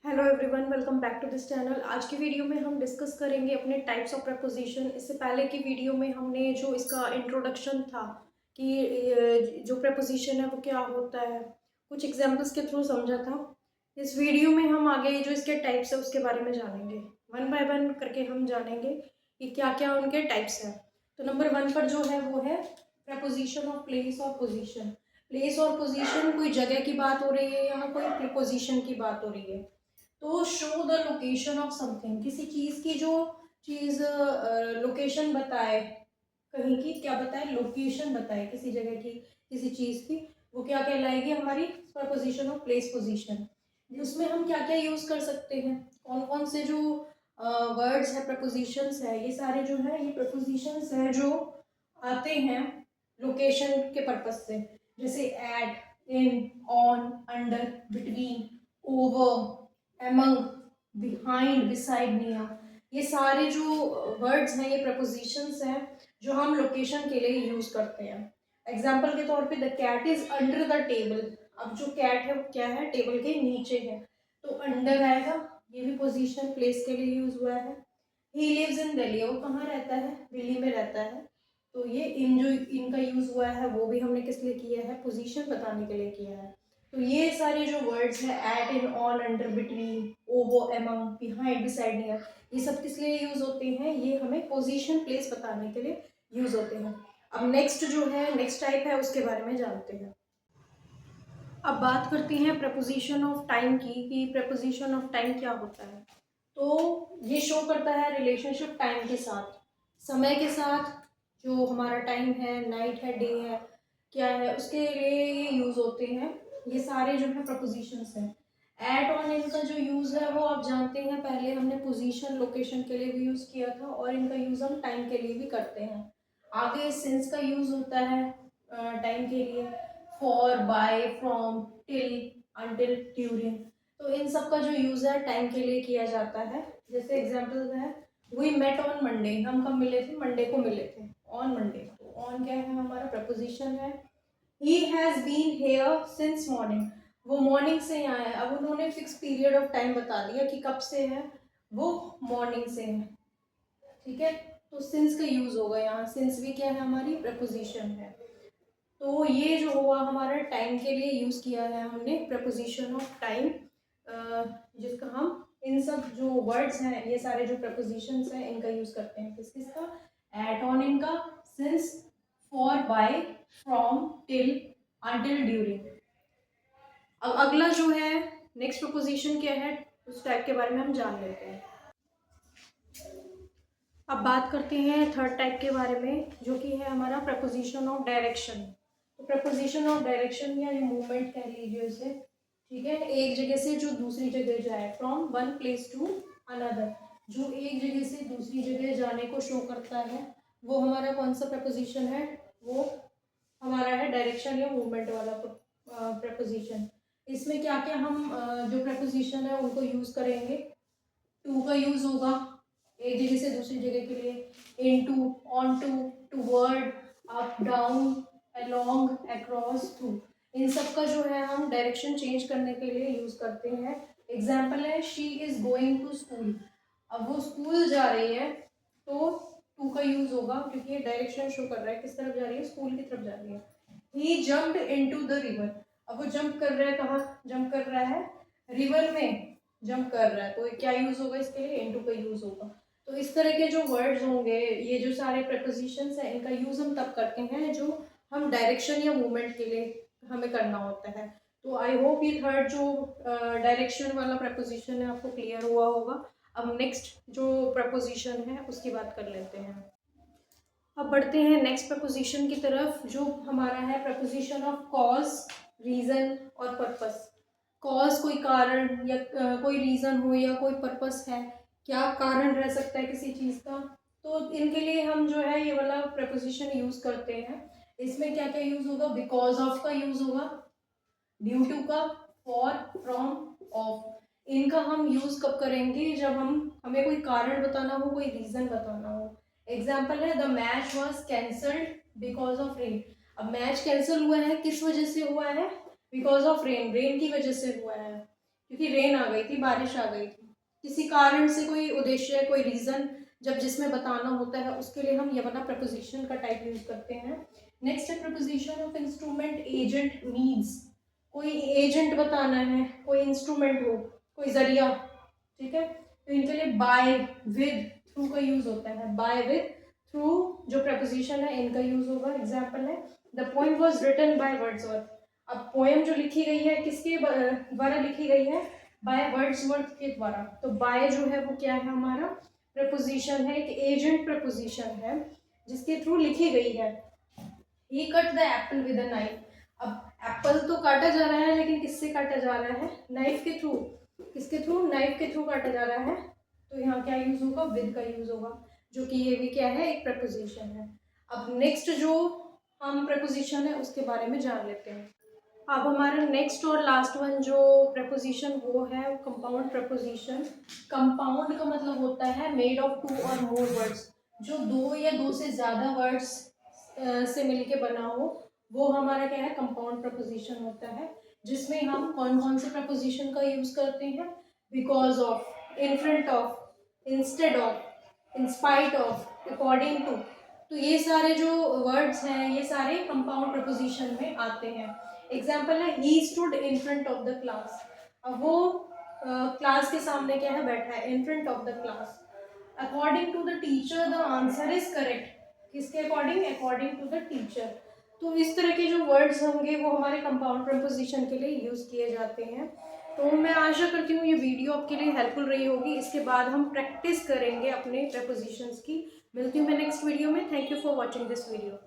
Hello everyone, welcome back to this channel. आज की video में हम डिस्कस करेंगे अपने टाइप्स ऑफ प्रपोजिशन। इससे पहले की वीडियो में हमने जो इसका इंट्रोडक्शन था कि जो प्रपोजिशन है वो क्या होता है, कुछ एग्जांपल्स के थ्रू समझा था। इस वीडियो में हम आगे जो इसके टाइप्स है उसके बारे में जानेंगे, वन बाय वन करके हम जानेंगे कि क्या क्या उनके टाइप्स हैं। तो नंबर वन पर जो है वो है प्रपोजिशन ऑफ प्लेस और पोजिशन। प्लेस और पोजिशन, कोई जगह की बात हो रही है, यहाँ कोई पोजिशन की बात हो रही है। तो show the location of something, किसी चीज की जो चीज लोकेशन बताए, कहीं की क्या बताए, लोकेशन बताए किसी जगह की, किसी चीज की, वो क्या कहलाएगी हमारी प्रपोजिशन ऑफ प्लेस पोजीशन। उसमें हम क्या क्या यूज कर सकते हैं, कौन कौन से जो वर्ड्स है, प्रपोजिशंस है, ये सारे जो है ये प्रपोजिशंस है जो आते हैं लोकेशन के पर्पज से। जैसे at, in, on, under, between, over, among, behind, beside, near, ये सारे जो वर्ड्स हैं, ये प्रपोजिशंस हैं जो हम लोकेशन के लिए यूज करते हैं। एग्जाम्पल के तौर पे the cat is under the table. अब जो कैट है वो क्या है, टेबल के नीचे है, तो अंडर आएगा, ये भी पोजीशन प्लेस के लिए यूज हुआ है। ही लिव्स इन दिल्ली, वो कहाँ रहता है, दिल्ली में रहता है, तो ये इन जो इनका यूज हुआ है वो भी हमने किस लिए किया है, पोजीशन बताने के लिए किया है। तो ये सारे जो वर्ड्स हैं, at, in, on, under, between, over, among, behind, beside, near, ये सब किस लिए यूज होते हैं, ये हमें पोजीशन प्लेस बताने के लिए यूज होते हैं। अब नेक्स्ट जो है, नेक्स्ट टाइप है, उसके बारे में जानते हैं। अब बात करते हैं प्रपोजिशन ऑफ टाइम की, कि प्रपोजिशन ऑफ टाइम क्या होता है। तो ये शो करता है रिलेशनशिप टाइम के साथ, समय के साथ। जो हमारा टाइम है, नाइट है, डे है, क्या है, उसके लिए ये यूज होते हैं। ये सारे जो है प्रपोजिशंस हैं। एट, ऑन, इनका जो यूज है वो आप जानते हैं, पहले हमने पोजीशन लोकेशन के लिए भी यूज किया था, और इनका यूज हम टाइम के लिए भी करते हैं। आगे सिंस का यूज होता है टाइम के लिए, for, by, from, till, until, during. तो इन सब का जो यूज है टाइम के लिए किया जाता है। जैसे एग्जाम्पल है, वी मेट ऑन मंडे, हम कब मिले थे, मंडे को मिले थे, ऑन मंडे। तो ऑन क्या है, हमारा प्रपोजिशन है। He has been here since morning, वो मॉर्निंग से यहाँ है। अब उन्होंने फिक्स पीरियड ऑफ टाइम बता दिया कि कब से है, वो मॉर्निंग से है, ठीक है। तो सिंस का यूज होगा यहाँ, सिंस भी क्या है, हमारी प्रपोजिशन है। तो ये जो हुआ हमारा टाइम के लिए यूज किया है हमने प्रपोजिशन ऑफ टाइम, जिसका हम इन सब जो वर्ड्स हैं, ये सारे जो प्रपोजिशंस हैं, इनका यूज करते हैं। किस किसका, एट, ऑन, इनका, since, for, by, from, till, until, during. अब अगला जो है नेक्स्ट प्रपोजिशन क्या है, उस टाइप के बारे में हम जान लेते हैं। अब बात करते हैं थर्ड टाइप के बारे में, जो कि है हमारा प्रपोजिशन ऑफ डायरेक्शन। तो प्रपोजिशन ऑफ डायरेक्शन या मूवमेंट कह लीजिए उसे, ठीक है। एक जगह से जो दूसरी जगह जाए, from one place to another, जो एक जगह से दूसरी जगह जाने को शो करता है, वो हमारा कौन सा प्रपोजिशन है, वो हमारा है डायरेक्शन या मूवमेंट वाला प्रपोजिशन। इसमें क्या क्या हम जो प्रपोजिशन है उनको यूज करेंगे। टू का यूज होगा एक जगह से दूसरी जगह के लिए, into, onto, toward, up, down, along, across, through. इन सब का जो है हम डायरेक्शन चेंज करने के लिए यूज करते हैं। एग्जाम्पल है, she is going to school, अब वो स्कूल जा रही है, तो टू का यूज होगा, क्योंकि ये डायरेक्शन शो कर रहा है किस तरफ जा रही है, स्कूल की तरफ जा रही है। ही जम्प्ड इनटू द रिवर, अब वो जंप कर रहा है, कहाँ जंप कर रहा है, रिवर में जंप कर रहा है, तो क्या यूज होगा इसके लिए, इनटू का यूज होगा। तो इस तरह के जो वर्ड्स होंगे, ये जो सारे प्रपोजिशंस हैं, इनका यूज हम तब करते हैं जो हम डायरेक्शन या मूवमेंट के लिए हमें करना होता है। तो आई होप ये थर्ड जो डायरेक्शन वाला प्रपोजिशन है आपको क्लियर हुआ होगा। अब नेक्स्ट जो प्रपोजिशन है उसकी बात कर लेते हैं। अब बढ़ते हैं नेक्स्ट प्रपोजिशन की तरफ, जो हमारा है प्रपोजिशन ऑफ कॉज, रीजन और पर्पस। कॉज कोई कारण, या कोई रीजन हो, या कोई पर्पस है, क्या कारण रह सकता है किसी चीज का, तो इनके लिए हम जो है ये वाला प्रपोजिशन यूज करते हैं। इसमें क्या क्या यूज होगा, बिकॉज ऑफ का यूज होगा, ड्यू टू का, फॉर, फ्रॉम, ऑफ। इनका हम यूज कब करेंगे, जब हमें कोई कारण बताना हो, कोई रीजन बताना हो। एग्जाम्पल है, the match was cancelled because of rain. अब मैच कैंसिल हुआ है, किस वजह से हुआ है, बिकॉज ऑफ रेन, रेन की वजह से हुआ है। क्योंकि रेन आ गई थी, बारिश आ गई थी, किसी कारण से कोई उद्देश्य, कोई रीज़न जब जिसमें बताना होता है उसके लिए हम ये वाला प्रपोजिशन का टाइप यूज करते हैं। नेक्स्ट है preposition of instrument agent means. कोई एजेंट बताना है, कोई इंस्ट्रूमेंट हो, कोई जरिया, ठीक है, तो इनके लिए बाय, विद, थ्रू का यूज होता है। बाय, विद, थ्रू जो प्रपोजिशन है इनका यूज होगा। एग्जाम्पल है the poem was written by Wordsworth. अब पोएम जो लिखी गई है किसके द्वारा लिखी गई है? बाय वर्ड्सवर्थ के द्वारा। तो बाय जो है वो क्या है हमारा? प्रपोजिशन है, एक एजेंट प्रपोजिशन है जिसके थ्रू लिखी गई है। He cut the apple with a knife. अब एप्पल तो काटा जा रहा है, लेकिन किससे काटा जा रहा है? नाइफ के थ्रू। किसके थ्रू? नाइफ के थ्रू काटा जा रहा है। तो यहाँ क्या यूज होगा? विद का यूज होगा, जो कि ये भी क्या है? एक प्रपोजिशन है। अब नेक्स्ट जो हम प्रपोजिशन है उसके बारे में जान लेते हैं। अब हमारा नेक्स्ट और लास्ट वन जो प्रपोजिशन वो है कंपाउंड प्रपोजिशन। कंपाउंड का मतलब होता है मेड ऑफ 2 और मोर वर्ड्स। जो 2 या 2 से ज़्यादा वर्ड्स से मिलके बना हो वो हमारा क्या है? कंपाउंड प्रपोजिशन होता है। जिसमें हम कौन कौन से प्रपोजिशन का यूज करते हैं? Because of, in front of, instead of, in spite of, according to. तो ये सारे जो वर्ड्स हैं ये सारे कंपाउंड प्रपोजिशन में आते हैं। एग्जाम्पल है he stood in front of the class. अब वो क्लास के सामने क्या है? बैठा है, in front of the class. According to the teacher the answer is correct. किसके according? According to the teacher. तो इस तरह के जो वर्ड्स होंगे वो हमारे कंपाउंड प्रपोजिशन के लिए यूज किए जाते हैं। तो मैं आशा करती हूँ ये वीडियो आपके लिए हेल्पफुल रही होगी। इसके बाद हम प्रैक्टिस करेंगे अपने प्रपोजिशंस की। मिलती हूँ मैं नेक्स्ट वीडियो में। Thank you for watching this video.